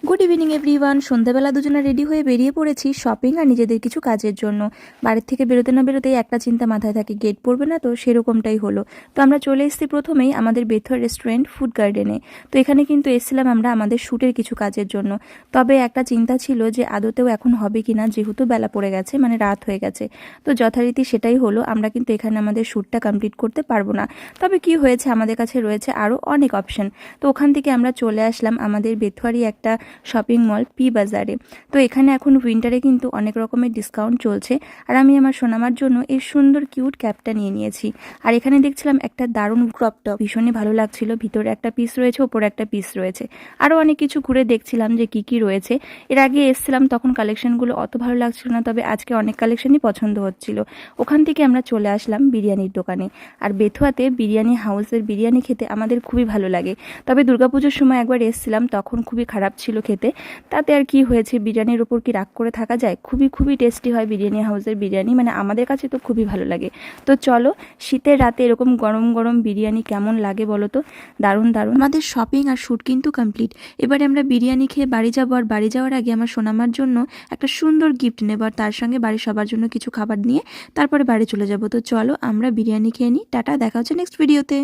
Good evening everyone. সন্ধ্যাবেলা দুজনে ready হয়ে বেরিয়ে পড়েছি শপিং আর নিজেদের কিছু কাজের জন্য। বাড়ির থেকে বেরোতে না বেরোতেই একটা চিন্তা মাথায় থাকে, গেট পড়বে না তো, সেরকমটাই হলো। তো আমরা চলে এসেছি প্রথমেই আমাদের বেথুয়া রেস্টুরেন্ট ফুড গার্ডেনে। তো এখানে কিন্তু এসেছিলাম আমরা আমাদের শ্যুটের কিছু কাজের জন্য। তবে একটা চিন্তা ছিল যে আদতেও এখন হবে কিনা, যেহেতু বেলা পড়ে গেছে, মানে রাত হয়ে গেছে। তো যথারীতি সেটাই হলো, আমরা কিন্তু এখানে আমাদের শ্যুটটা কমপ্লিট করতে পারবো না। তবে কি হয়েছে, আমাদের কাছে রয়েছে আরও অনেক অপশন। তো ওখান থেকে আমরা চলে আসলাম আমাদের বেথুয়ারই একটা শপিং মল পি বাজারে। তো এখানে এখন উইন্টারে কিন্তু অনেক রকমের ডিসকাউন্ট চলছে। আর আমি আমার সোনামার জন্য এই সুন্দর কিউট ক্যাপটা নিয়ে নিয়েছি। আর এখানে দেখছিলাম একটা দারুণ ক্রপ টপ, ভীষণই ভালো লাগছিল। ভিতরে একটা পিস রয়েছে, ওপরে একটা পিস রয়েছে। আরও অনেক কিছু ঘুরে দেখছিলাম যে কি কি রয়েছে। এর আগে এসেছিলাম তখন কালেকশনগুলো অত ভালো লাগছিল না, তবে আজকে অনেক কালেকশনই পছন্দ হচ্ছিল। ওখান থেকে আমরা চলে আসলাম বিরিয়ানির দোকানে। আর বেথুয়াতে বিরিয়ানি হাউসের বিরিয়ানি খেতে আমাদের খুবই ভালো লাগে। তবে দুর্গাপুজোর সময় একবার এসেছিলাম, তখন খুবই খারাপ ছিল খেতে। তাতে আর কি হয়েছে, বিরিয়ানির ওপর কি রাগ করে থাকা যায়? খুবই খুবই টেস্টি হয় বিরিয়ানি হাউসের বিরিয়ানি, মানে আমাদের কাছে তো খুবই ভালো লাগে। তো চলো, শীতের রাতে এরকম গরম গরম বিরিয়ানি কেমন লাগে বলো তো? দারুণ দারুণ। আমাদের শপিং আর শ্যুট কিন্তু কমপ্লিট। এবারে আমরা বিরিয়ানি খেয়ে বাড়ি যাবো। আর বাড়ি যাওয়ার আগে আমার সোনামার জন্য একটা সুন্দর গিফট নেব, আর তার সঙ্গে বাড়ির সবার জন্য কিছু খাবার নিয়ে তারপরে বাড়ি চলে যাব। তো চলো আমরা বিরিয়ানি খেয়ে নিই। টাটা, দেখা হচ্ছে নেক্সট ভিডিওতে।